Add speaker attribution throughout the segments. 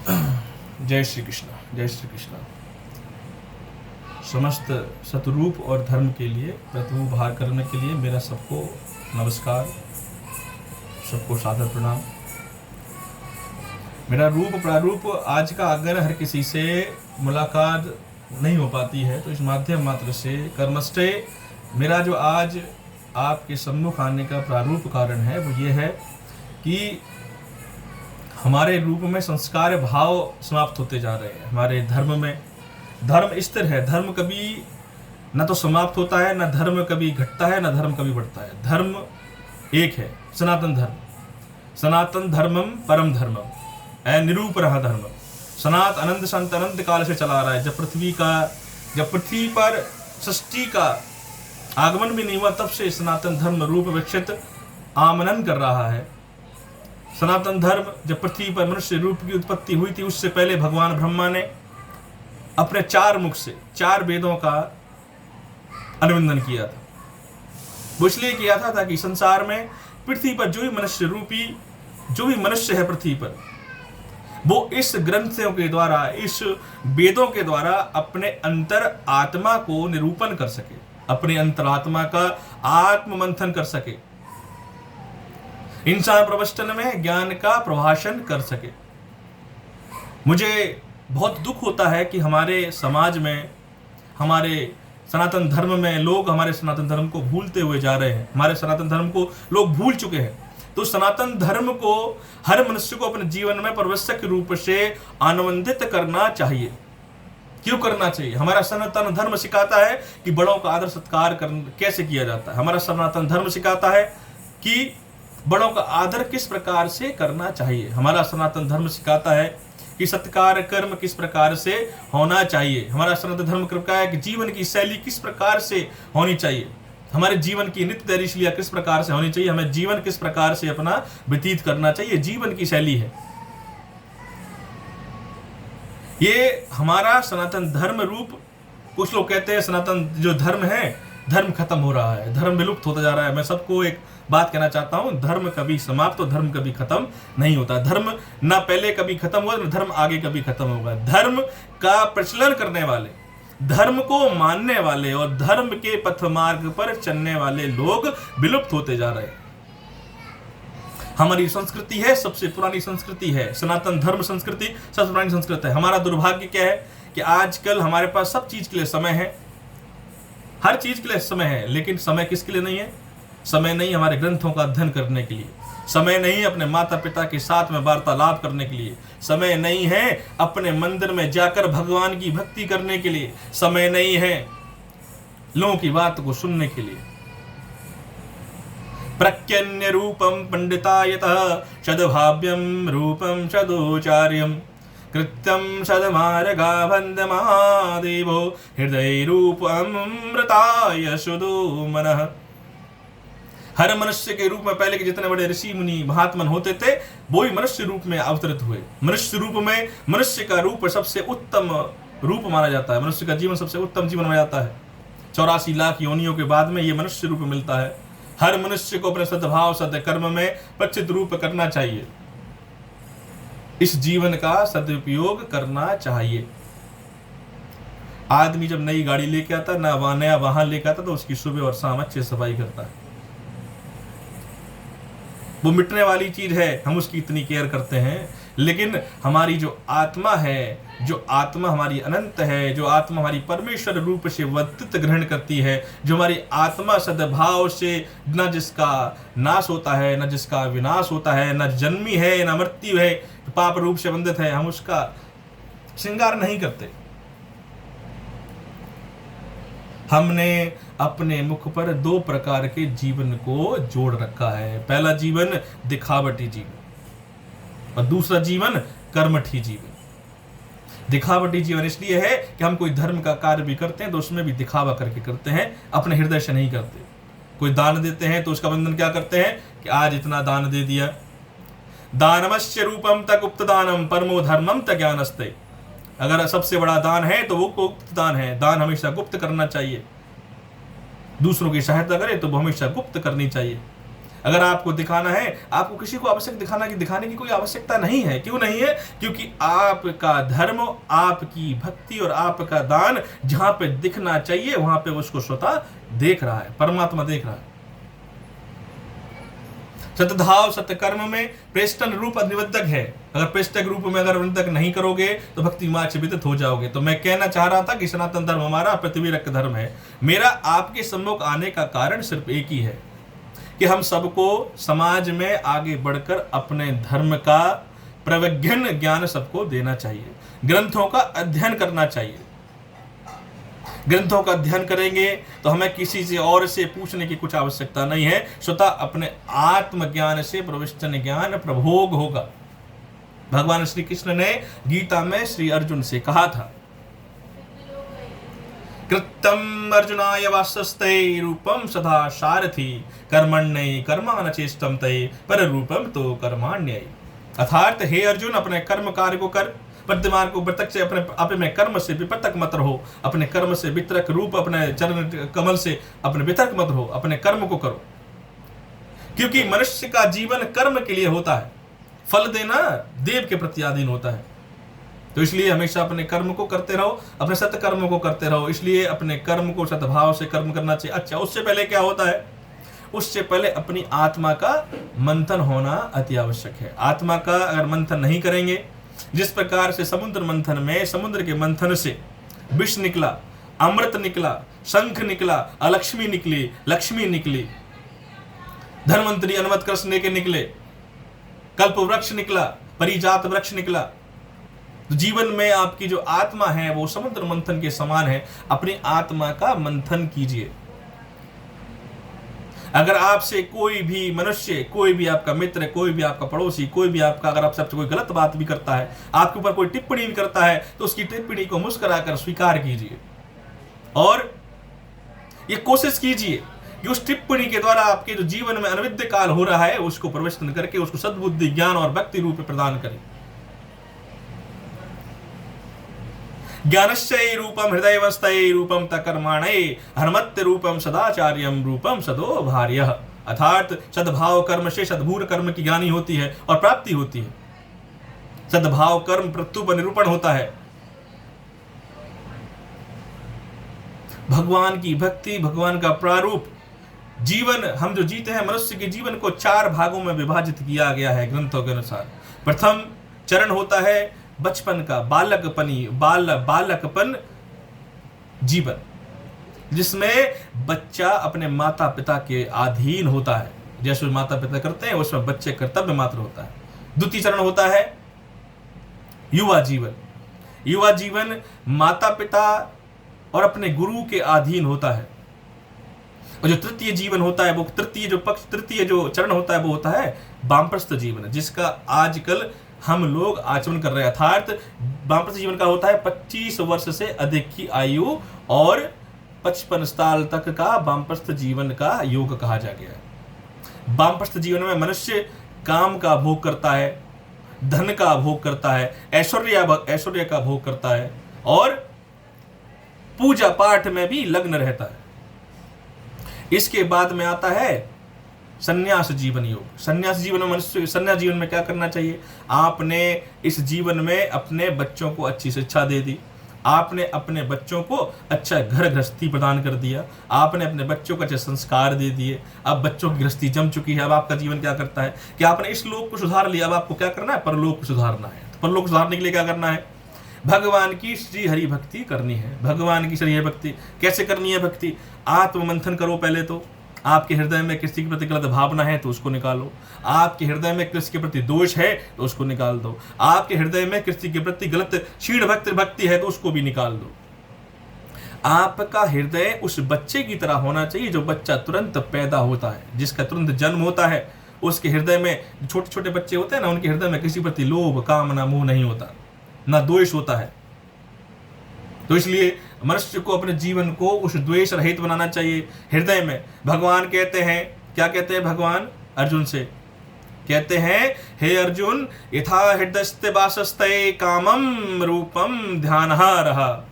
Speaker 1: जय श्री कृष्ण, जय श्री कृष्ण। समस्त सतरूप और धर्म के लिए प्रतिभाग करने के लिए मेरा सबको नमस्कार, सबको सादर प्रणाम। मेरा रूप प्रारूप आज का अगर हर किसी से मुलाकात नहीं हो पाती है तो इस माध्यम मात्र से कर्मस्ते मेरा जो आज आपके सम्मुख आने का प्रारूप कारण है वो ये है कि हमारे रूप में संस्कार भाव समाप्त होते जा रहे हैं। हमारे धर्म में धर्म स्थिर है, धर्म कभी न तो समाप्त होता है, न धर्म कभी घटता है, न धर्म कभी बढ़ता है। धर्म एक है, सनातन धर्म। सनातन धर्मम परम धर्मम निरूपरः धर्म। सनात अनंत संत अनंत काल से चला आ रहा है। जब पृथ्वी पर सृष्टि का आगमन भी नहीं हुआ तब से सनातन धर्म रूप विकसित आमनन कर रहा है। सनातन धर्म जब पृथ्वी पर मनुष्य रूप की उत्पत्ति हुई थी उससे पहले भगवान ब्रह्मा ने अपने 4 मुख से 4 वेदों का अनुबंधन किया था। वो इसलिए किया था ताकि संसार में पृथ्वी पर जो भी मनुष्य है पृथ्वी पर, वो इस ग्रंथों के द्वारा, इस वेदों के द्वारा अपने अंतर आत्मा को निरूपण कर सके, अपने अंतरात्मा का आत्म मंथन कर सके, इंसान प्रवचन में ज्ञान का प्रभाषण कर सके। मुझे बहुत दुख होता है कि हमारे समाज में, हमारे सनातन धर्म में लोग हमारे सनातन धर्म को भूलते हुए जा रहे हैं। हमारे सनातन धर्म को लोग भूल चुके हैं। तो सनातन धर्म को हर मनुष्य को अपने जीवन में प्रवचक रूप से अनुबंधित करना चाहिए। क्यों करना चाहिए? हमारा सनातन धर्म सिखाता है कि बड़ों का आदर सत्कार कैसे किया जाता है। हमारा सनातन धर्म सिखाता है कि बड़ों का आदर किस प्रकार से करना चाहिए। हमारा सनातन धर्म सिखाता है कि सत्कार कर्म किस प्रकार से होना चाहिए। हमारा सनातन धर्म कहता है कि जीवन की शैली किस प्रकार से होनी चाहिए, हमारे जीवन की नित्य दिनचर्या किस प्रकार से होनी चाहिए, हमें जीवन किस प्रकार से अपना व्यतीत करना चाहिए। जीवन की शैली है ये हमारा सनातन धर्म रूप। कुछ लोग कहते हैं सनातन जो धर्म है, धर्म खत्म हो रहा है, धर्म विलुप्त होता जा रहा है। मैं सबको एक बात कहना चाहता हूं, धर्म कभी समाप्त और धर्म कभी खत्म नहीं होता। धर्म ना पहले कभी खत्म हुआ, ना धर्म आगे कभी खत्म होगा। धर्म का प्रचलन करने वाले, धर्म को मानने वाले और धर्म के पथ मार्ग पर चलने वाले लोग विलुप्त होते जा रहे हैं। हमारी संस्कृति है, सबसे पुरानी संस्कृति है सनातन धर्म संस्कृति, सबसे पुरानी संस्कृति है। हमारा दुर्भाग्य क्या है कि आजकल हमारे पास सब चीज के लिए समय है, हर चीज के लिए समय है, लेकिन समय किसके लिए नहीं है? समय नहीं हमारे ग्रंथों का अध्ययन करने के लिए, समय नहीं अपने माता पिता के साथ में वार्तालाप करने के लिए, समय नहीं है अपने मंदिर में जाकर भगवान की भक्ति करने के लिए, समय नहीं है लोगों की बात को सुनने के लिए। प्रत्यन्य रूपम पंडितायतः सद्भाव्यम रूपम सदोचार्यम कृत्यम सदमार्गा वंदमादेवो हृदय रूपमृताय सुदो मनः। हर मनुष्य के रूप में पहले के जितने बड़े ऋषि मुनि महात्मन होते थे वो ही मनुष्य रूप में अवतरित हुए। मनुष्य रूप में मनुष्य का रूप सबसे उत्तम रूप माना जाता है। मनुष्य का जीवन सबसे उत्तम जीवन माना जाता है। 84 लाख योनियों के बाद में ये मनुष्य रूप मिलता है। हर मनुष्य को अपने सद्भाव सद्कर्म में प्रचित रूप करना चाहिए, इस जीवन का सदुपयोग करना चाहिए। आदमी जब नई गाड़ी लेके आता, नया वाहन लेके आता तो उसकी सुबह और शाम अच्छे सफाई करता है। वो मिटने वाली चीज है, हम उसकी इतनी केयर करते हैं, लेकिन हमारी जो आत्मा है, जो आत्मा हमारी अनंत है, जो आत्मा हमारी परमेश्वर रूप से व्यक्तित्व ग्रहण करती है, जो हमारी आत्मा सद्भाव से न जिसका नाश होता है, न जिसका विनाश होता है, न जन्मी है न मृत्यु है, पाप रूप से बंधित है, हम उसका श्रृंगार नहीं करते। हमने अपने मुख पर 2 प्रकार के जीवन को जोड़ रखा है। पहला जीवन दिखावटी जीवन और दूसरा जीवन कर्मठी जीवन। दिखावटी जीवन इसलिए है कि हम कोई धर्म का कार्य भी करते हैं तो उसमें भी दिखावा करके करते हैं, अपने हृदय से नहीं करते। कोई दान देते हैं तो उसका बंधन क्या करते हैं कि आज इतना दान दे दिया। दानमस्य रूपम तक गुप्त दानम परमो धर्मम तक ज्ञानस्ते। अगर सबसे बड़ा दान है तो वो गुप्त दान है। दान हमेशा गुप्त करना चाहिए। दूसरों की सहायता करे तो वो हमेशा गुप्त करनी चाहिए। अगर आपको दिखाना है, आपको किसी को आवश्यक दिखाने की कोई आवश्यकता नहीं है। क्यों नहीं है? क्योंकि आपका धर्म, आपकी भक्ति और आपका दान जहां पे दिखना चाहिए वहां पे उसको स्वतः देख रहा है, परमात्मा देख रहा है। सतधाव सतकर्म में प्रेष्टन रूप निबद्धक है। अगर प्रेष्टक रूप में अगर निबद्धक नहीं करोगे तो भक्ति मार्ग से विदित हो जाओगे। तो मैं कहना चाह रहा था कि सनातन धर्म हमारा पृथ्वीरक धर्म है। मेरा आपके सम्मुख आने का कारण सिर्फ एक ही है कि हम सबको समाज में आगे बढ़कर अपने धर्म का प्रविज्ञान ज्ञान सबको देना चाहिए। ग्रंथों का अध्ययन करना चाहिए। ग्रंथों का अध्ययन करेंगे तो हमें किसी से और से पूछने की कुछ आवश्यकता नहीं है। स्वतः अपने आत्मज्ञान से प्रविष्टन ज्ञान प्रभोग होगा। भगवान श्री कृष्ण ने गीता में श्री अर्जुन से कहा था, कृतम अर्जुनाय वासस्ते रूपम सदा सारथी कर्मण्य कर्मान चेष्टम तय पर रूपम तो कर्माण्य। अर्थात हे अर्जुन, अपने कर्म कार्य को कर, वर्तमान को प्रत्यक्ष से अपने कर्म से विपतक मत रहो। अपने कर्म से वितरक रूप अपने चरण कमल से अपने वितरक मत रहो। अपने कर्म को करो, क्योंकि मनुष्य का जीवन कर्म के लिए होता है। फल देना देव के प्रति अधीन होता है। तो इसलिए हमेशा अपने कर्म को करते रहो, अपने सत्कर्म को करते रहो। इसलिए अपने कर्म को सद्भाव से कर्म करना चाहिए। अच्छा, उससे पहले क्या होता है? उससे पहले अपनी आत्मा का मंथन होना अति आवश्यक है। आत्मा का अगर मंथन नहीं करेंगे, जिस प्रकार से समुद्र मंथन में समुद्र के मंथन से विष निकला, अमृत निकला, शंख निकला, अलक्ष्मी निकली, लक्ष्मी निकली, धन्वंतरी अनुमत कृष्ण के निकले, कल्प वृक्ष निकला, परिजात वृक्ष निकला। तो जीवन में आपकी जो आत्मा है वो समुद्र मंथन के समान है। अपनी आत्मा का मंथन कीजिए। अगर आपसे कोई भी मनुष्य, कोई भी आपका मित्र, कोई भी आपका पड़ोसी, कोई भी आपका अगर आप सबसे कोई गलत बात भी करता है, आपके ऊपर कोई टिप्पणी भी करता है, तो उसकी टिप्पणी को मुस्कुराकर स्वीकार कीजिए और ये कोशिश कीजिए कि उस टिप्पणी के द्वारा आपके जो जीवन में अनविद्य काल हो रहा है उसको प्रविष्टन करके उसको सद्बुद्धि, ज्ञान और भक्ति रूप में प्रदान करें। ज्ञानस्य रूपम हृदयवस्थये रूपम तकर्माणे हनुमत्य रूपम सदाचार्यम रूपम सदो भार्य। अर्थात सद्भाव कर्म से सद्भूर कर्म की ज्ञानी होती है और प्राप्ति होती है। सद्भाव कर्म प्रत्युप निरूपण होता है। भगवान की भक्ति, भगवान का प्रारूप जीवन हम जो जीते हैं, मनुष्य के जीवन को 4 भागों में विभाजित किया गया है ग्रंथों के अनुसार। प्रथम चरण होता है बचपन का, बालकपन जीवन, जिसमें बच्चा अपने माता पिता के अधीन होता है। जैसे माता पिता करते हैं उसमें बच्चे कर्तव्य मात्र होता है। द्वितीय चरण होता है युवा जीवन। युवा जीवन माता पिता और अपने गुरु के अधीन होता है। और जो तृतीय जीवन होता है, वो तृतीय जो चरण होता है वो होता है वामप्रस्थ जीवन, जिसका आजकल हम लोग आचरण कर रहे हैं। अर्थात वामप्रस्थ जीवन का होता है 25 वर्ष से अधिक की आयु और 55 साल तक का वामप्रस्थ जीवन का योग कहा जा गया है। वामप्रस्थ जीवन में मनुष्य काम का भोग करता है, धन का भोग करता है, ऐश्वर्य का भोग करता है और पूजा पाठ में भी लग्न रहता है। इसके बाद में आता है संन्यास जीवन योग। संन्यास जीवन में मनुष्य, संन्यास जीवन में क्या करना चाहिए? आपने इस जीवन में अपने बच्चों को अच्छी शिक्षा दे दी, आपने अपने बच्चों को अच्छा घर गृहस्थी प्रदान कर दिया, आपने अपने बच्चों को अच्छे संस्कार दे दिए। अब बच्चों की गृहस्थी जम चुकी है। अब आपका जीवन क्या करता है कि आपने इस लोक को सुधार लिया, अब आपको क्या करना है? परलोक को सुधारना है। तो परलोक सुधारने के लिए क्या करना है? भगवान की श्री हरि भक्ति करनी है। भगवान की श्री हरि भक्ति कैसे करनी है? भक्ति आत्म मंथन करो। पहले तो आपके हृदय में किसी के प्रति गलत भावना है तो उसको निकालो। आपके हृदय में किसी के प्रति दोष है तो उसको निकाल दो। आपके हृदय में किसी के प्रति गलत क्षीण भक्ति है तो उसको भी निकाल दो। आपका हृदय उस बच्चे की तरह होना चाहिए जो बच्चा तुरंत पैदा होता है, जिसका तुरंत जन्म होता है। उसके हृदय में छोटे छोटे बच्चे होते हैं ना, उनके हृदय में किसी प्रति लोभ, कामना, मोह नहीं होता, ना द्वेष होता है। तो इसलिए मनुष्य को अपने जीवन को उस द्वेष रहित बनाना चाहिए। हृदय में भगवान कहते हैं, क्या कहते हैं भगवान अर्जुन से? कहते हैं, हे अर्जुन, यथा हृदयस्ते वासस्ते कामम रूपम ध्यानः रहा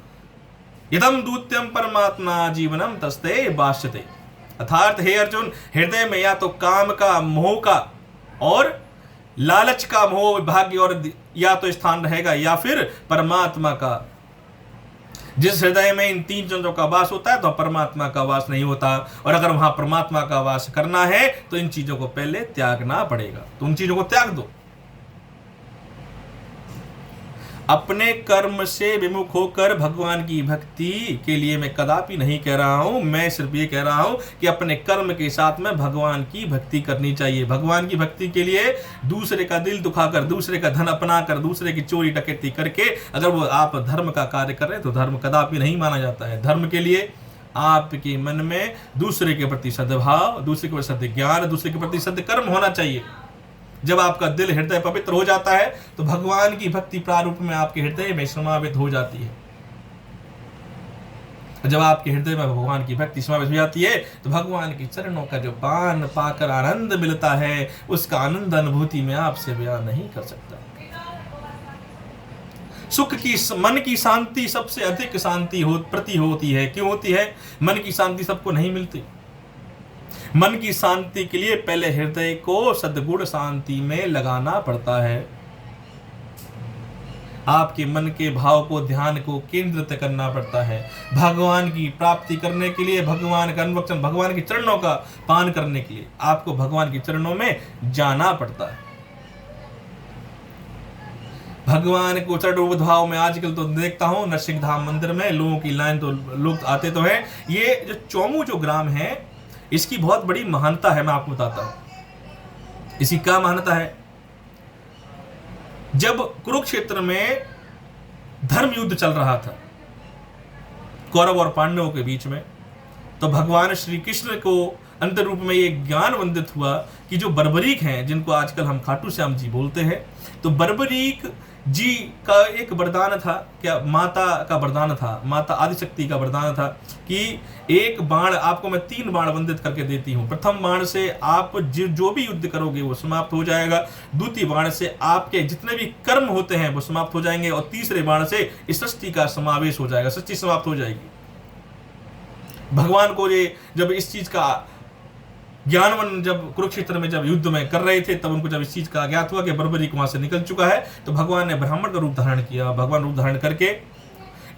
Speaker 1: यदम दूत्यम परमात्मा जीवनम तस्ते भाष्यते। अर्थात हे अर्जुन, हृदय में या तो काम का, मोह का और लालच का मोह भाग्य और या तो स्थान रहेगा, या फिर परमात्मा का। जिस हृदय में इन तीन चीजों का वास होता है तो परमात्मा का वास नहीं होता, और अगर वहां परमात्मा का वास करना है तो इन चीजों को पहले त्यागना पड़ेगा। तो उन चीजों को त्याग दो। अपने कर्म से विमुख होकर भगवान की भक्ति के लिए मैं कदापि नहीं कह रहा हूं, मैं सिर्फ ये कह रहा हूं कि अपने कर्म के साथ में भगवान की भक्ति करनी चाहिए। भगवान की भक्ति के लिए दूसरे का दिल दुखाकर, दूसरे का धन अपनाकर, दूसरे की चोरी डकैती करके अगर वो आप धर्म का कार्य कर रहे हैं तो धर्म कदापि नहीं माना जाता है। धर्म के लिए आपके मन में दूसरे के प्रति सद्भाव, दूसरे के प्रति सद् ज्ञान, दूसरे के प्रति सद्कर्म होना चाहिए। जब आपका दिल हृदय पवित्र हो जाता है तो भगवान की भक्ति प्रारूप में आपके हृदय में समावित हो जाती है। जब आपके हृदय में भगवान की भक्ति समावित हो जाती है तो भगवान के चरणों का जो पान पाकर आनंद मिलता है, उसका आनंद अनुभूति में आपसे बयान नहीं कर सकता। सुख की, मन की शांति सबसे अधिक शांति प्रति होती है। क्यों होती है? मन की शांति सबको नहीं मिलती। मन की शांति के लिए पहले हृदय को सद्गुण शांति में लगाना पड़ता है। आपके मन के भाव को, ध्यान को केंद्रित करना पड़ता है। भगवान की प्राप्ति करने के लिए, भगवान का अनुरक्षण, भगवान के चरणों का पान करने के लिए आपको भगवान के चरणों में जाना पड़ता है। भगवान को चरण भाव में आजकल तो देखता हूं नरसिंह धाम मंदिर में लोगों की लाइन, तो लोग आते तो हैं। ये जो चोमू जो ग्राम है, इसकी बहुत बड़ी महानता है। मैं आपको बताता हूं इसकी क्या महानता है। जब कुरुक्षेत्र में धर्म युद्ध चल रहा था कौरव और पांडवों के बीच में, तो भगवान श्री कृष्ण को अंतर रूप में ये ज्ञान वंदित हुआ कि जो बर्बरीक हैं, जिनको आजकल हम खाटू श्याम जी बोलते हैं, तो बर्बरीक जी का एक वरदान था, क्या माता का वरदान था, माता आदिशक्ति का वरदान था कि एक बाण आपको मैं 3 बाण वंदित करके देती हूँ। प्रथम बाण से आप जो भी युद्ध करोगे वो समाप्त हो जाएगा, द्वितीय बाण से आपके जितने भी कर्म होते हैं वो समाप्त हो जाएंगे, और तीसरे बाण से इस सृष्टि का समावेश हो जाएगा, सृष्टि समाप्त हो जाएगी। भगवान को ये जब इस चीज का ज्ञानवन, जब कुरुक्षेत्र में जब युद्ध में कर रहे थे, तब उनको जब इस चीज का ज्ञात हुआ कि बर्बरीक वहां से निकल चुका है, तो भगवान ने ब्राह्मण का रूप धारण किया। भगवान रूप धारण करके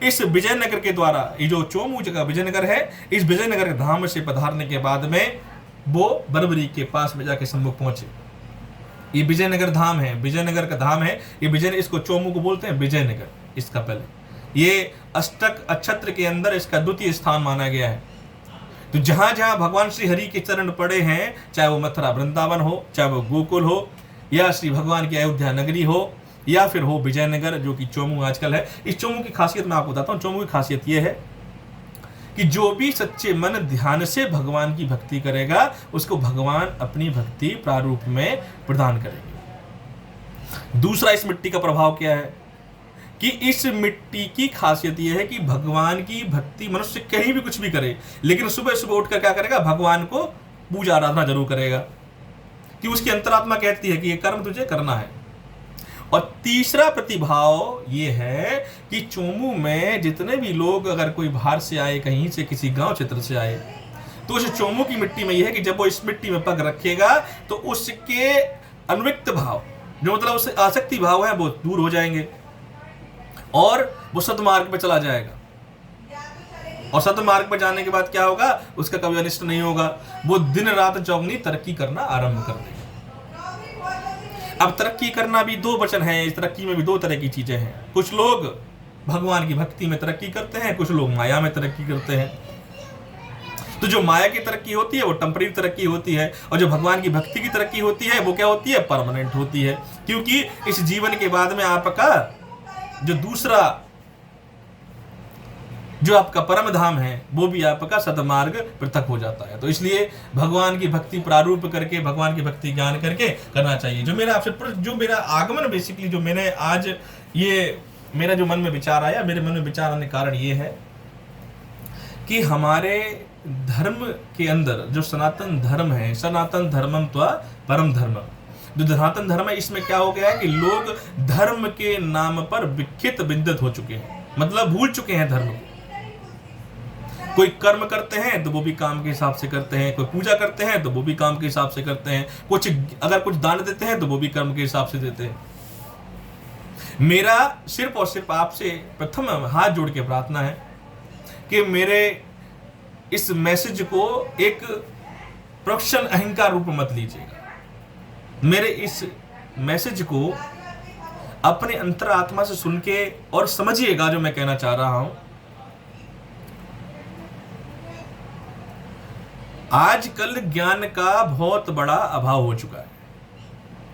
Speaker 1: इस विजयनगर के द्वारा, ये जो चोमू जगह विजयनगर है, इस विजयनगर के धाम से पधारने के बाद में वो बर्बरीक के पास में जाके सम्मुख पहुंचे। ये विजयनगर धाम है, विजयनगर का धाम है ये विजय, इसको चोमू को बोलते हैं विजयनगर। इसका पहले ये अष्टक अक्षत्र के अंदर इसका द्वितीय स्थान माना गया है। तो जहां जहां भगवान श्री हरि के चरण पड़े हैं, चाहे वो मथुरा वृंदावन हो, चाहे वो गोकुल हो, या श्री भगवान की अयोध्या नगरी हो, या फिर हो विजयनगर जो कि चोमू आजकल है। इस चोमू की खासियत मैं आपको बताता हूँ। चोमू की खासियत ये है कि जो भी सच्चे मन ध्यान से भगवान की भक्ति करेगा, उसको भगवान अपनी भक्ति प्रारूप में प्रदान करेंगे। दूसरा, इस मिट्टी का प्रभाव क्या है कि इस मिट्टी की खासियत यह है कि भगवान की भक्ति मनुष्य कहीं भी कुछ भी करे, लेकिन सुबह सुबह उठकर क्या करेगा, भगवान को पूजा आराधना जरूर करेगा, कि उसकी अंतरात्मा कहती है कि ये कर्म तुझे करना है। और तीसरा प्रतिभाव ये है कि चोमू में जितने भी लोग, अगर कोई बाहर से आए, कहीं से, किसी गांव क्षेत्र से आए, तो उस चोमू की मिट्टी में यह है कि जब वो इस मिट्टी में पग रखेगा तो उसके अनविक्त भाव, जो मतलब उससे आसक्ति भाव है, वो दूर हो जाएंगे और वो सद्मार्ग पे चला जाएगा। और सद्मार्ग पे जाने के बाद क्या होगा, उसका कभी अनिष्ट नहीं होगा, वो दिन रात चौगनी तरक्की करना आरंभ कर देगा। अब तरक्की करना भी 2 वचन है, इस तरक्की में भी 2 तरह की चीजें हैं। कुछ लोग भगवान की भक्ति में तरक्की करते हैं, कुछ लोग माया में तरक्की करते हैं। तो जो माया की तरक्की होती है वो टेम्परेरी तरक्की होती है, और जो भगवान की भक्ति की तरक्की होती है वो क्या होती है, परमानेंट होती है। क्योंकि इस जीवन के बाद में आपका जो दूसरा, जो आपका परम धाम है, वो भी आपका सदमार्ग पृथक हो जाता है। तो इसलिए भगवान की भक्ति प्रारूप करके, भगवान की भक्ति ज्ञान करके करना चाहिए। जो मेरा आपसे, जो मेरा आगमन बेसिकली, जो मैंने आज ये मेरा जो मन में विचार आया, मेरे मन में विचार आने का कारण ये है कि हमारे धर्म के अंदर जो सनातन धर्म है, सनातन धर्मम त्वा परम धर्म, जो सनातन धर्म है, इसमें क्या हो गया है कि लोग धर्म के नाम पर विक्षिप्त विद्यत हो चुके हैं, मतलब भूल चुके हैं धर्म को। कोई कर्म करते हैं तो वो भी काम के हिसाब से करते हैं, कोई पूजा करते हैं तो वो भी काम के हिसाब से करते हैं, अगर कुछ दान देते हैं तो वो भी कर्म के हिसाब से देते हैं। मेरा सिर्फ और सिर्फ आपसे प्रथम हाथ जोड़ के प्रार्थना है कि मेरे इस मैसेज को एक प्रोफेशनल अहंकार रूप में मत लीजिएगा। मेरे इस मैसेज को अपने अंतरात्मा से सुन के और समझिएगा जो मैं कहना चाह रहा हूं। आजकल ज्ञान का बहुत बड़ा अभाव हो चुका है।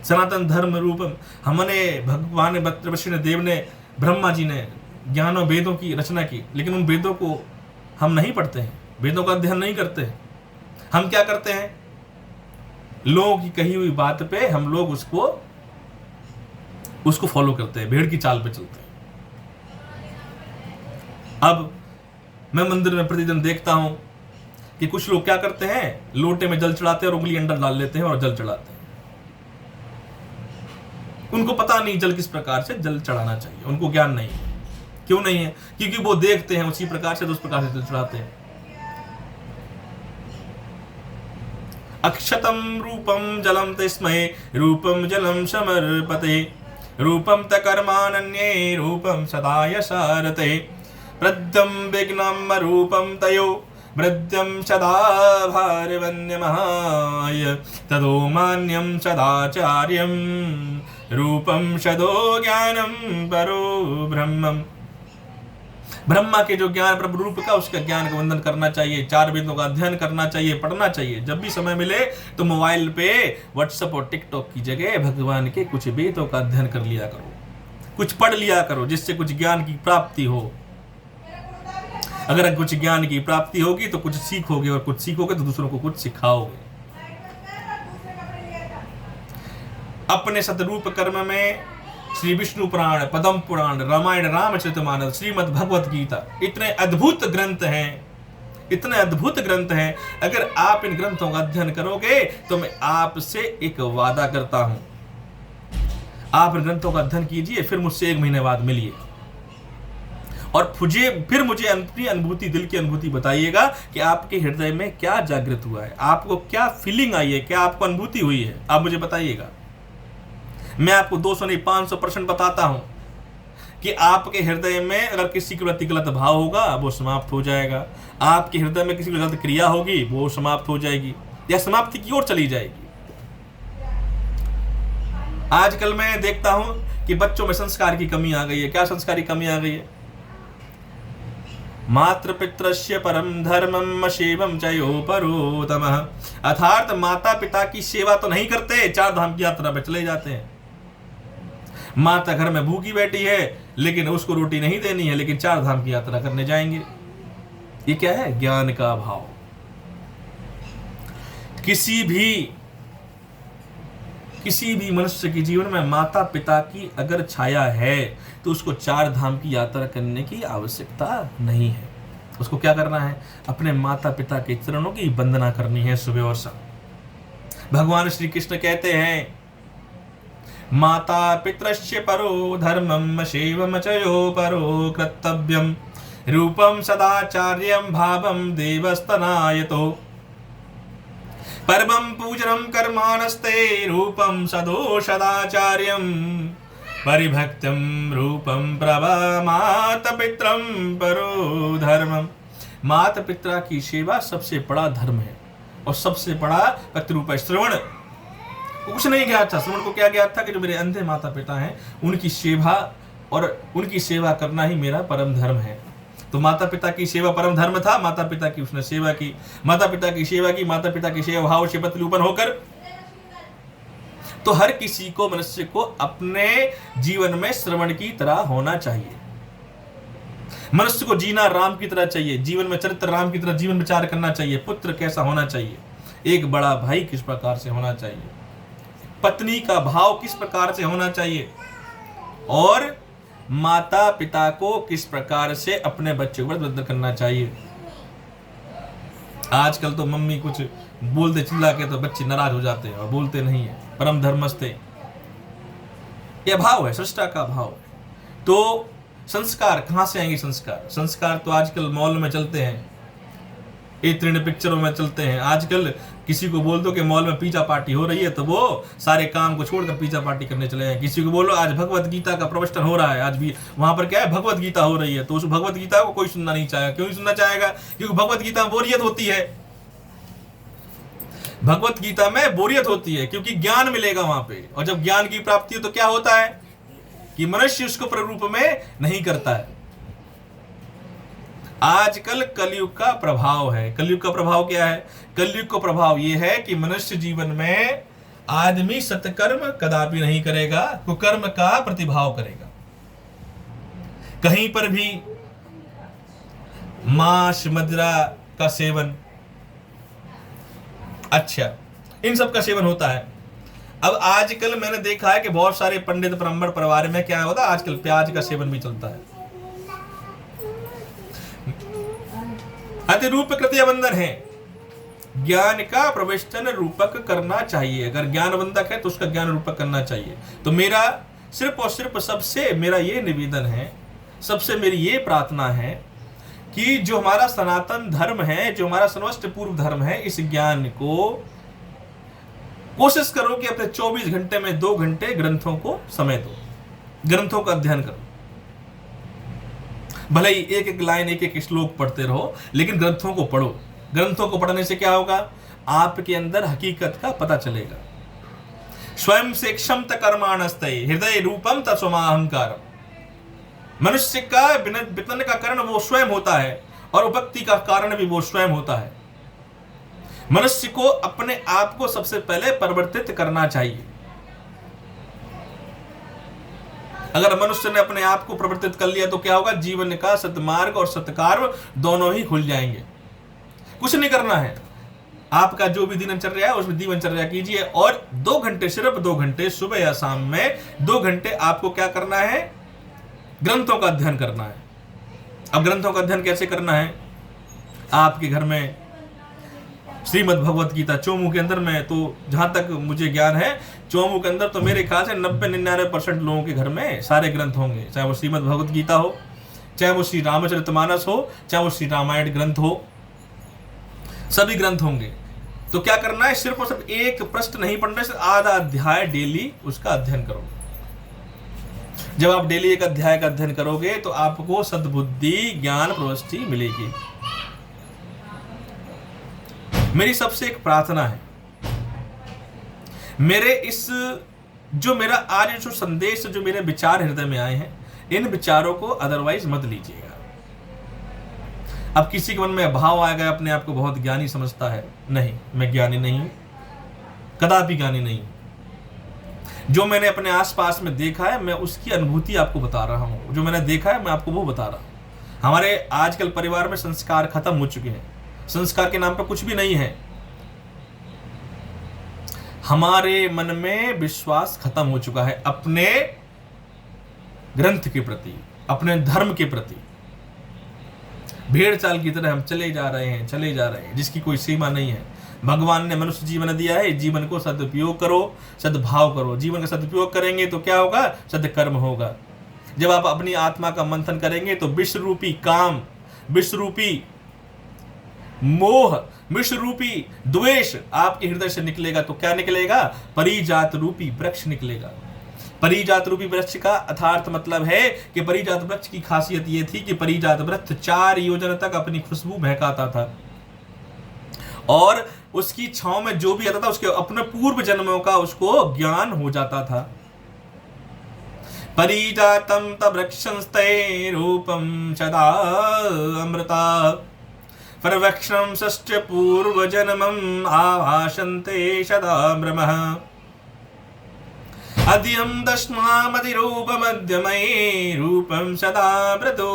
Speaker 1: सनातन धर्म रूपम हमने भगवान वशिष्ठ देव ने, ब्रह्मा जी ने ज्ञानों वेदों की रचना की, लेकिन उन वेदों को हम नहीं पढ़ते हैं, वेदों का अध्ययन नहीं करते हैं। हम क्या करते हैं, लोगों की कही हुई बात पे हम लोग उसको फॉलो करते हैं, भेड़ की चाल पे चलते हैं। अब मैं मंदिर में प्रतिदिन देखता हूं कि कुछ लोग क्या करते हैं, लोटे में जल चढ़ाते हैं और उंगली अंदर डाल लेते हैं और जल चढ़ाते हैं। उनको पता नहीं जल किस प्रकार से जल चढ़ाना चाहिए, उनको ज्ञान नहीं है। क्यों नहीं है? क्योंकि वो देखते हैं उसी प्रकार से, तो उस प्रकार से जल चढ़ाते हैं। अक्षतम रूपम जलम तस्मै रूपम जलम समर्पते रूपम तकर्मानन्ये रूपम सदा यशारते प्रद्यम विघ्नम रूपम तयो वृद्ध्यं सदा भारवन्यमहाय तदो मान्यं सदाचार्यं रूपं सदो ज्ञानं परो ब्रह्मम्। ब्रह्मा के जो ज्ञान प्रभु रूप का, उसका ज्ञान का वंदन करना चाहिए, 4 वेदों का अध्ययन करना चाहिए, पढ़ना चाहिए। जब भी समय मिले तो मोबाइल पे व्हाट्सएप और टिकटॉक की जगह भगवान के कुछ वेदों का अध्ययन कर लिया करो, कुछ पढ़ लिया करो, जिससे कुछ ज्ञान की प्राप्ति हो। अगर कुछ ज्ञान की प्राप्ति होगी तो कुछ सीखोगे, और कुछ सीखोगे तो दूसरों को कुछ सिखाओगे। अपने सतरूप कर्म में श्री विष्णु पुराण, पद्म पुराण, रामायण, रामचरितमानस, श्रीमद् भगवत गीता, इतने अद्भुत ग्रंथ हैं, इतने अद्भुत ग्रंथ हैं। अगर आप इन ग्रंथों का अध्ययन करोगे तो मैं आपसे एक वादा करता हूं, आप इन ग्रंथों का अध्ययन कीजिए, फिर मुझसे 1 महीने बाद मिलिए और फिर मुझे अपनी अनुभूति, दिल की अनुभूति बताइएगा कि आपके हृदय में क्या जागृत हुआ है, आपको क्या फीलिंग आई है, क्या आपको अनुभूति हुई है, आप मुझे बताइएगा। मैं आपको 200 नहीं 500% बताता हूं कि आपके हृदय में अगर किसी के प्रति गलत भाव होगा वो समाप्त हो जाएगा, आपके हृदय में किसी गलत क्रिया होगी वो समाप्त हो जाएगी या समाप्ति की ओर चली जाएगी। आजकल मैं देखता हूं कि बच्चों में संस्कार की कमी आ गई है। क्या संस्कार की कमी आ गई है? मातृ पितृस्य परम धर्मम सेवम चयो परोतमः। अर्थात माता पिता की सेवा तो नहीं करते, 4 धाम की यात्रा पे चले जाते हैं। माता घर में भूखी बैठी है लेकिन उसको रोटी नहीं देनी है, लेकिन 4 धाम की यात्रा करने जाएंगे। ये क्या है? ज्ञान का अभाव। किसी भी मनुष्य के जीवन में माता पिता की अगर छाया है तो उसको 4 धाम की यात्रा करने की आवश्यकता नहीं है। उसको क्या करना है? अपने माता पिता के चरणों की वंदना करनी है सुबह और शाम। भगवान श्री कृष्ण कहते हैं, माता पितृस्य परो धर्मम सेवम चयो परो कर्तव्यम रूपम सदाचार्यम भावम देवस्तनायतो परमं पूजनम कर्माणस्ते रूपम सदो सदाचार्यम परिभक्तम रूपम प्रभा माता पित्रम परो धर्मम। माता पिता की सेवा सबसे बड़ा धर्म है और सबसे बड़ा पितृरूप है। श्रवण कुछ नहीं ज्ञात था। श्रवण को क्या ज्ञात था कि जो मेरे अंधे माता पिता हैं उनकी सेवा और उनकी सेवा करना ही मेरा परम धर्म है। तो माता पिता की सेवा परम धर्म था। माता पिता की उसने सेवा की, माता पिता की सेवा की, माता पिता की सेवा भाव से प्रतिरूपण होकर तो हर किसी को, मनुष्य को अपने जीवन में श्रवण की तरह होना चाहिए। मनुष्य को जीना राम की तरह चाहिए, जीवन में चरित्र राम की तरह जीवन विचार करना चाहिए। पुत्र कैसा होना चाहिए, एक बड़ा भाई किस प्रकार से होना चाहिए, पत्नी का भाव किस प्रकार से होना चाहिए और माता पिता को किस प्रकार से अपने बच्चों पर वृद्धि करना चाहिए। आजकल तो मम्मी कुछ बोलते चिल्ला के तो बच्चे नाराज हो जाते हैं और बोलते नहीं है। परम धर्मस्ते, यह भाव है, सृष्टा का भाव है। तो संस्कार कहां से आएंगे? संस्कार तो आजकल मॉल में चलते हैं, ये तृण पिक्चरों में चलते हैं। आजकल किसी को बोल दो कि मॉल में पिज्जा पार्टी हो रही है तो वो सारे काम को छोड़कर पिज्जा पार्टी करने चले हैं। किसी को बोलो आज भगवत गीता का प्रवचन हो रहा है, आज भी वहां पर क्या है, भगवत गीता हो रही है, तो उस भगवत गीता को कोई सुनना नहीं चाहेगा। क्यों नहीं सुनना चाहेगा? क्योंकि भगवत गीता में बोरियत होती है। भगवत गीता में बोरियत होती है क्योंकि ज्ञान मिलेगा वहां पे, और जब ज्ञान की प्राप्ति हो तो क्या होता है कि मनुष्य उसको प्ररूप में नहीं करता है। आजकल कलयुग का प्रभाव है। कलयुग का प्रभाव क्या है? कलयुग का प्रभाव यह है कि मनुष्य जीवन में आदमी सत्कर्म कदापि नहीं करेगा, कुकर्म का प्रतिभाव करेगा। कहीं पर भी मांस मदिरा का सेवन, अच्छा, इन सब का सेवन होता है। अब आजकल मैंने देखा है कि बहुत सारे पंडित ब्राह्मण परिवार में क्या होता है, आजकल प्याज का सेवन भी चलता है। अतिरूप कृत्य बंधन है। ज्ञान का प्रवेष्टन रूपक करना चाहिए। अगर ज्ञान बंधक है तो उसका ज्ञान रूपक करना चाहिए। तो मेरा सिर्फ और सिर्फ सबसे मेरा ये निवेदन है, सबसे मेरी ये प्रार्थना है कि जो हमारा सनातन धर्म है, जो हमारा सर्वश्रेष्ठ पूर्व धर्म है, इस ज्ञान को कोशिश करो कि अपने 24 घंटे में 2 घंटे ग्रंथों को समय दो, ग्रंथों का अध्ययन करो। भले ही एक एक लाइन एक एक श्लोक पढ़ते रहो, लेकिन ग्रंथों को पढ़ो। ग्रंथों को पढ़ने से क्या होगा? आपके अंदर हकीकत का पता चलेगा। स्वयं से क्षमत कर्माणस्ते हृदय रूपम तत्समाहंकारम। मनुष्य का वितरण का कारण वो स्वयं होता है और उपपत्ति का कारण भी वो स्वयं होता है। मनुष्य को अपने आप को सबसे पहले परिवर्तित करना चाहिए। अगर मनुष्य ने अपने आप को परिवर्तित कर लिया तो क्या होगा? जीवन का सत्मार्ग और सत्कर्म दोनों ही खुल जाएंगे। कुछ नहीं करना है, आपका जो भी दिनचर्या है उसमें दिनचर्या कीजिए, और 2 घंटे, सिर्फ 2 घंटे सुबह या शाम में 2 घंटे आपको क्या करना है? ग्रंथों का अध्ययन करना है। अब ग्रंथों का अध्ययन कैसे करना है? आपके घर में श्रीमद् भगवत गीता चौमू के अंदर में, तो जहां तक मुझे ज्ञान है चौमू के अंदर तो मेरे ख्याल से 90-99% लोगों के घर में सारे ग्रंथ होंगे। चाहे वो श्रीमद् भगवत गीता हो, चाहे वो श्री रामचरितमानस हो, चाहे वो श्री रामायण ग्रंथ हो, सभी ग्रंथ होंगे। तो क्या करना है? सिर्फ और सिर्फ एक पृष्ठ नहीं पढ़ना, सिर्फ आधा अध्याय डेली उसका अध्ययन करो। जब आप डेली एक अध्याय का अध्ययन करोगे तो आपको सद्बुद्धि ज्ञान प्रवृत्ति मिलेगी। मेरी सबसे एक प्रार्थना है, मेरे इस जो मेरा आज जो संदेश, जो मेरे विचार हृदय में आए हैं, इन विचारों को अदरवाइज मत लीजिएगा। अब किसी के मन में भाव आ गया, अपने आप को बहुत ज्ञानी समझता है, नहीं, मैं ज्ञानी नहीं हूं, कदापि ज्ञानी नहीं हूं। जो मैंने अपने आसपास में देखा है मैं उसकी अनुभूति आपको बता रहा हूं। जो मैंने देखा है मैं आपको वो बता रहा हूं। हमारे आजकल परिवार में संस्कार खत्म हो चुके हैं। संस्कार के नाम पर कुछ भी नहीं है। हमारे मन में विश्वास खत्म हो चुका है अपने ग्रंथ के प्रति, अपने धर्म के प्रति। भेड़ चाल की तरह हम चले जा रहे हैं, जिसकी कोई सीमा नहीं है। भगवान ने मनुष्य जीवन दिया है, जीवन को सदुपयोग करो, सद्भाव करो। जीवन का सदुपयोग करेंगे तो क्या होगा? सदकर्म होगा। जब आप अपनी आत्मा का मंथन करेंगे तो विष रूपी काम, विष रूपी मोह, विष रूपी द्वेष आपके हृदय से निकलेगा तो क्या निकलेगा? परिजात रूपी वृक्ष निकलेगा। परिजात रूपी वृक्ष का अर्थार्थ मतलब है कि परिजात वृक्ष की खासियत यह थी कि परिजात वृक्ष 4 योजन तक अपनी खुशबू बहकाता था, और उसकी छांव में जो भी आता था उसके अपने पूर्व जन्मों का उसको ज्ञान हो जाता था। परिजातम तवृक्षंस्ते रूपम सदा अमृता परवक्षम षष्ठ पूर्व जन्मम आभाषन्ते सदा ब्रह्मः अद्यम दशमामधिरूप मध्यमये रूपम सदा व्रतो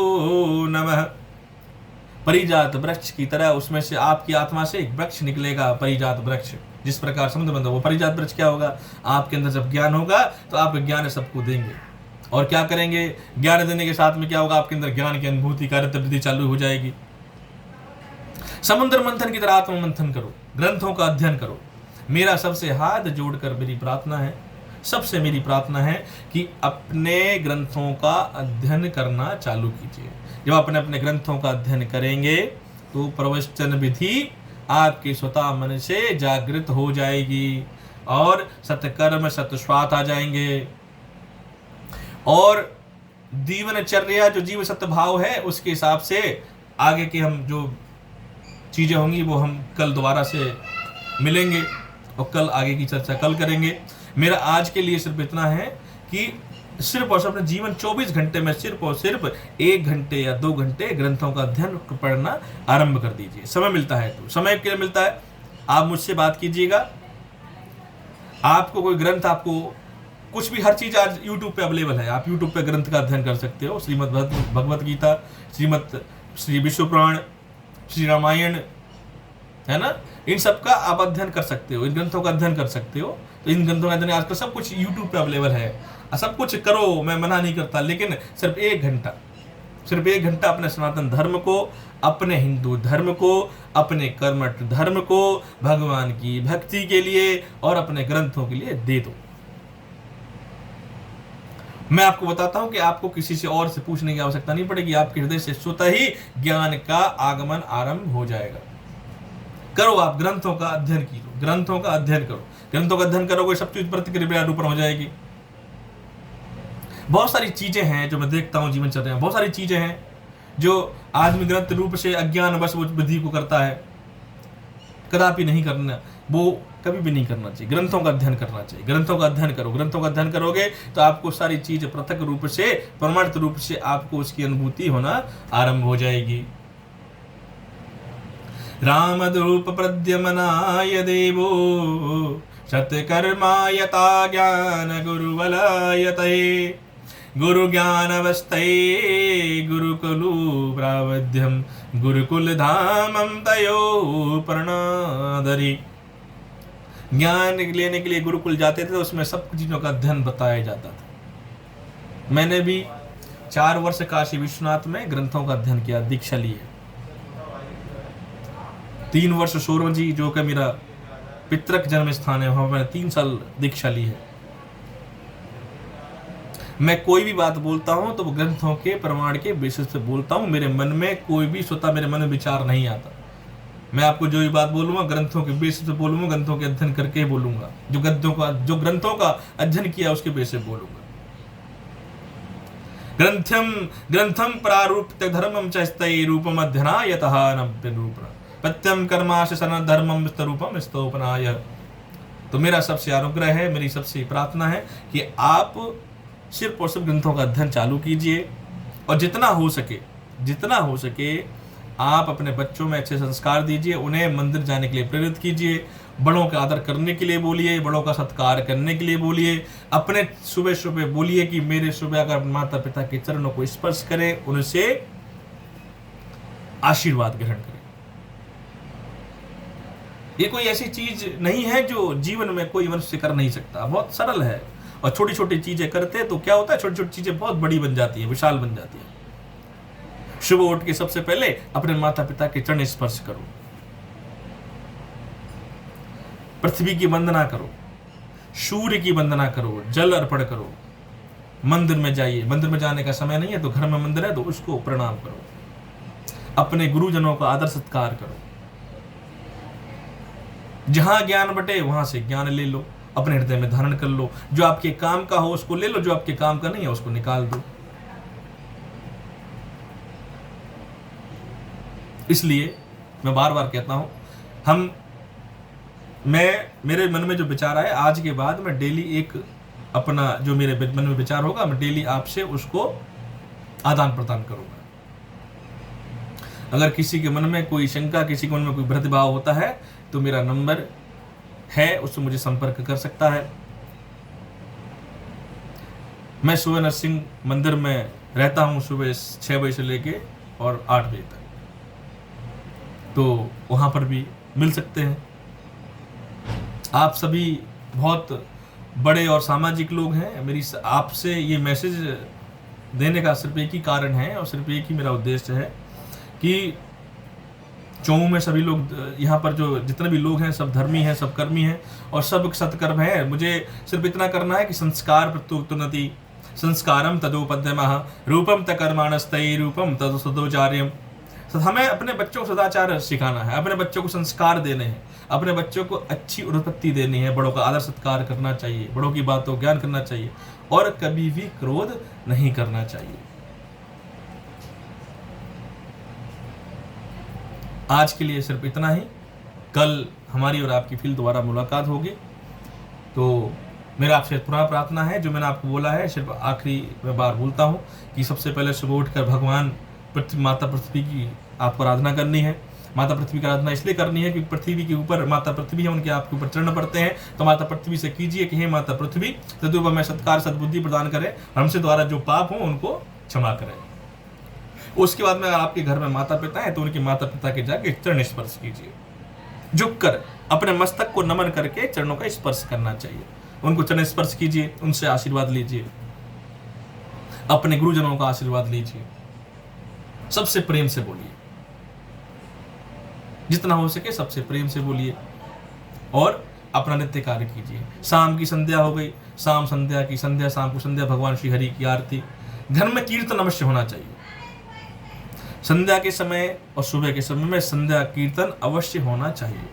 Speaker 1: नमः। परिजात वृक्ष की तरह उसमें से आपकी आत्मा से एक वृक्ष निकलेगा, परिजात वृक्ष। जिस प्रकार समुद्र बंधा, वो परिजात वृक्ष क्या होगा? आपके अंदर जब ज्ञान होगा तो आप ज्ञान सबको देंगे। और क्या करेंगे? ज्ञान देने के साथ में क्या होगा? आपके अंदर ज्ञान की अनुभूति कार्यवृद्धि चालू हो जाएगी। समुद्र मंथन की तरह आत्म मंथन करो, ग्रंथों का अध्ययन करो। मेरा सबसे हाथ जोड़कर मेरी प्रार्थना है, सबसे मेरी प्रार्थना है कि अपने ग्रंथों का अध्ययन करना चालू कीजिए। जब अपने अपने ग्रंथों का अध्ययन करेंगे तो प्रवचन विधि आपके स्वतः मन से जागृत हो जाएगी और सत्कर्म सत्स्वात आ जाएंगे। और जीवनचर्या जो जीव सत्य भाव है उसके हिसाब से आगे की हम जो चीजें होंगी वो हम कल दोबारा से मिलेंगे और कल आगे की चर्चा कल करेंगे। मेरा आज के लिए सिर्फ इतना है कि सिर्फ और सिर्फ अपने जीवन 24 घंटे में सिर्फ और सिर्फ 1 घंटे या 2 घंटे ग्रंथों का अध्ययन पढ़ना आरंभ कर दीजिए। समय मिलता है तो समय के लिए मिलता है, आप मुझसे बात कीजिएगा। आपको कोई ग्रंथ, आपको कुछ भी, हर चीज आज YouTube पे अवेलेबल है। आप YouTube पे ग्रंथ का अध्ययन कर सकते हो। श्रीमद् भगवत गीता, श्री विष्णु पुराण, श्री रामायण, है ना, इन सब का आप अध्ययन कर सकते हो, इन ग्रंथों का अध्ययन कर सकते हो। तो इन ग्रंथों का अध्ययन आजकल सब कुछ YouTube पे अवेलेबल है। सब कुछ करो, मैं मना नहीं करता, लेकिन सिर्फ 1 घंटा अपने सनातन धर्म को, अपने हिंदू धर्म को, अपने कर्मठ धर्म को, भगवान की भक्ति के लिए और अपने ग्रंथों के लिए दे दो। मैं आपको बताता हूं कि आपको किसी से और से पूछने की आवश्यकता नहीं पड़ेगी। आपके हृदय से स्वतः ही ज्ञान का आगमन आरंभ हो जाएगा। करो, आप ग्रंथों का अध्ययन कीजिए, ग्रंथों का अध्ययन करो। ग्रंथों का अध्ययन करोगे सब चीज प्रतिक्रिया रूपण हो जाएगी। बहुत सारी चीजें हैं जो मैं देखता हूं जीवन चर्या में, बहुत सारी चीजें हैं जो आदमी ग्रंथ रूप से अज्ञान बस बुद्धि को करता है। कदापि नहीं करना, वो कभी भी नहीं करना चाहिए। ग्रंथों का अध्ययन करना चाहिए। ग्रंथों का अध्ययन करो। ग्रंथों का अध्ययन करोगे तो आपको सारी चीज पृथक रूप से, प्रमाणित रूप से आपको उसकी अनुभूति होना आरंभ हो जाएगी। रामद्रूप प्रद्यमनाय देवो सत्कर्मायता ज्ञान गुरुवलयते गुरु ज्ञानवस्थये गुरुकुलु प्रावध्यम गुरुकुल धामम तयो प्रणादरी। ज्ञान लेने के लिए गुरुकुल जाते थे तो उसमें सब चीजों का अध्ययन बताया जाता था। मैंने भी 4 वर्ष काशी विश्वनाथ में ग्रंथों का अध्ययन किया, दीक्षा ली है। 3 वर्ष सोरव जी जो कि मेरा पितृक जन्म स्थान है, वहां मैंने 3 साल दीक्षा ली है। मैं कोई भी बात बोलता हूं तो वो ग्रंथों के प्रमाण के बेसिस पे बोलता हूं। मेरे मन में कोई भी स्वतः मेरे मन में विचार नहीं आता। मैं आपको जो भी बात बोलूंगा ग्रंथों के बेसिस पे बोलूंगा, ग्रंथों के अध्ययन करके ही बोलूंगा। जो ग्रंथों का अध्ययन किया उसके बेसिस पे बोलूंगा। ग्रंथम प्रारूप्य धर्मम चस्तै रूपम अध्ययनायतः नव्य रूपम पत्यम कर्माश सन धर्मम स्तरूपम स्तोपनाय। तो मेरा सबसे अनुग्रह है, मेरी सबसे प्रार्थना है कि आप सिर्फ और सिर्फ ग्रंथों का अध्ययन चालू कीजिए और जितना हो सके आप अपने बच्चों में अच्छे संस्कार दीजिए। उन्हें मंदिर जाने के लिए प्रेरित कीजिए। बड़ों का आदर करने के लिए बोलिए, बड़ों का सत्कार करने के लिए बोलिए। अपने सुबह बोलिए कि मेरे सुबह अगर माता पिता के चरणों को स्पर्श करें, उनसे आशीर्वाद ग्रहण करें। ये कोई ऐसी चीज नहीं है जो जीवन में कोई मनुष्य कर नहीं सकता, बहुत सरल है। और छोटी छोटी चीजें करते तो क्या होता है, छोटी छोटी चीजें बहुत बड़ी बन जाती है, विशाल बन जाती है। सुबह उठ के सबसे पहले अपने माता पिता के चरण स्पर्श करो, पृथ्वी की वंदना करो, सूर्य की वंदना करो, जल अर्पण करो। मंदिर में जाइए, मंदिर में जाने का समय नहीं है तो घर में मंदिर है तो उसको प्रणाम करो। अपने गुरुजनों का आदर सत्कार करो। जहां ज्ञान बटे वहां से ज्ञान ले लो, अपने हृदय में धारण कर लो। जो आपके काम का हो उसको ले लो, जो आपके काम का नहीं है उसको निकाल दो। इसलिए मैं बार बार कहता हूं, मेरे मन में जो विचार आए आज के बाद मैं डेली एक अपना जो मेरे मन में विचार होगा मैं डेली आपसे उसको आदान प्रदान करूंगा। अगर किसी के मन में कोई शंका, किसी के मन में कोई प्रतिभाव होता है तो मेरा नंबर है, उससे मुझे संपर्क कर सकता है। मैं सुबह नरसिंह मंदिर में रहता हूं, सुबह 6 बजे से लेके और 8 बजे तक, तो वहां पर भी मिल सकते हैं। आप सभी बहुत बड़े और सामाजिक लोग हैं। मेरी आपसे ये मैसेज देने का सिर्फ एक ही कारण है और सिर्फ एक ही मेरा उद्देश्य है कि चौं में सभी लोग यहाँ पर जो जितने भी लोग हैं सब धर्मी हैं, सब कर्मी हैं और सब सत्कर्म है। मुझे सिर्फ इतना करना है कि संस्कार प्रत्युत्नति संस्कारम तदोपद्यमः रूपम तकर्माणस्तै रूपम तदसदोचार्यम तो हमें अपने बच्चों को सदाचार सिखाना है, अपने बच्चों को संस्कार देने हैं, अपने बच्चों को अच्छी उत्पत्ति देनी है, बड़ों का आदर सत्कार करना चाहिए, बड़ों की बातों को ज्ञान करना चाहिए और कभी भी क्रोध नहीं करना चाहिए। आज के लिए सिर्फ इतना ही। कल हमारी और आपकी फिर दोबारा मुलाकात होगी। तो मेरा आपसे पुनः प्रार्थना है, जो मैंने आपको बोला है सिर्फ आखिरी बार बोलता हूँ कि सबसे पहले सुबह उठकर भगवान माता पृथ्वी की आपको आराधना करनी है। माता पृथ्वी की आराधना इसलिए करनी है क्योंकि पृथ्वी के ऊपर माता पृथ्वी है, उनके आपके ऊपर चरण पड़ते हैं। तो माता पृथ्वी से कीजिए कि हे माता पृथ्वी, सदैव हमें सत्कार सद्बुद्धि प्रदान करें, हमसे द्वारा जो पाप हो उनको क्षमा करें। उसके बाद में आपके घर में माता पिता है तो उनके माता पिता के जाके चरण स्पर्श कीजिए, झुक कर अपने मस्तक को नमन करके चरणों का स्पर्श करना चाहिए। उनको चरण स्पर्श कीजिए, उनसे आशीर्वाद लीजिए, अपने गुरुजनों का आशीर्वाद लीजिए, सबसे प्रेम से बोलिए, जितना हो सके सबसे प्रेम से बोलिए और अपना नित्य कार्य कीजिए। शाम की संध्या हो गई, शाम संध्या की संध्या, शाम को संध्या भगवान श्री हरि की आरती, घर में कीर्तन अवश्य होना चाहिए। संध्या के समय और सुबह के समय में संध्या कीर्तन अवश्य होना चाहिए।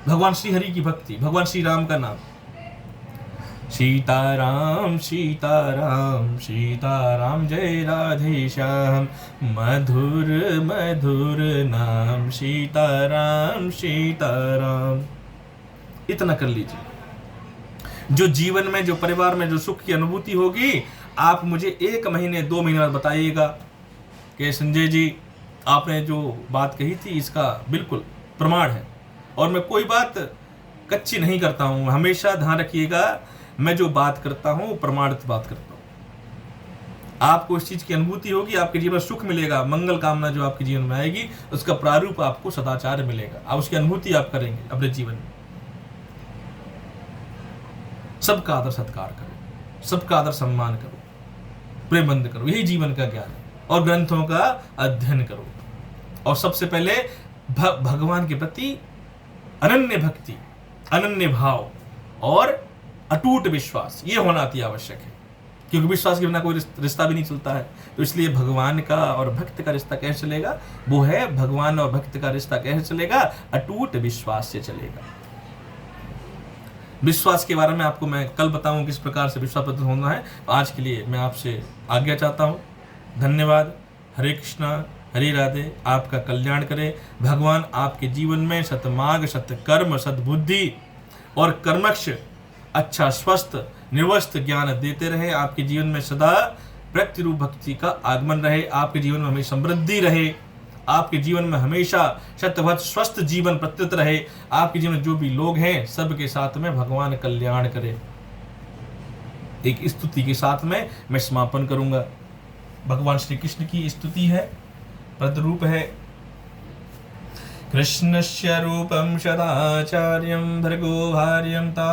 Speaker 1: भगवान श्री हरि की भक्ति, भगवान श्री राम का नाम, सीताराम सीताराम सीताराम जय राधे श्याम, मधुर मधुर नाम सीताराम सीताराम, इतना कर लीजिए। जो जीवन में, जो परिवार में जो सुख की अनुभूति होगी, आप मुझे 1 महीने 2 महीने बाद बताइएगा कि संजय जी आपने जो बात कही थी इसका बिल्कुल प्रमाण है। और मैं कोई बात कच्ची नहीं करता हूँ, हमेशा ध्यान रखिएगा, मैं जो बात करता हूँ प्रमाणित बात करता हूँ। आपको इस चीज की अनुभूति होगी, आपके जीवन में सुख मिलेगा, मंगल कामना जो आपके जीवन में आएगी उसका प्रारूप आपको सदाचार मिलेगा, आप उसकी अनुभूति आप करेंगे अपने जीवन में। सबका आदर सत्कार करो, सबका आदर सम्मान करो, प्रेमबंध करो, यही जीवन का ज्ञान है। और ग्रंथों का अध्ययन करो और सबसे पहले भगवान के प्रति अनन्य भक्ति, अनन्य भाव और अटूट विश्वास, ये होना अति आवश्यक है, क्योंकि विश्वास के बिना कोई रिश्ता भी नहीं चलता है। तो इसलिए भगवान का और भक्त का रिश्ता कैसे चलेगा, वो है भगवान और भक्त का रिश्ता कैसे चलेगा, अटूट विश्वास से चलेगा। विश्वास के बारे में आपको मैं कल बताऊं किस प्रकार से विश्वास प्रकट होना है। आज के लिए मैं आपसे आज्ञा चाहता हूं। धन्यवाद। हरे कृष्णा, हरे राधे। आपका कल्याण करे भगवान, आपके जीवन में सतमार्ग, सत्कर्म, सद्बुद्धि और कर्मक्ष अच्छा स्वस्थ निर्वस्त ज्ञान देते रहे। आपके जीवन में सदा प्रकृति रूप भक्ति का आगमन रहे, आपके जीवन में हमेशा समृद्धि रहे, आपके जीवन में हमेशा शतवत स्वस्थ जीवन प्रत्युत रहे। आपके जीवन में जो भी लोग हैं सबके साथ में भगवान कल्याण करे। एक स्तुति के साथ में मैं समापन करूंगा। भगवान श्री कृष्ण की स्तुति है, पदरूप है। कृष्णस्य रूपं सदाचार्यं भर्गो भार्यं ता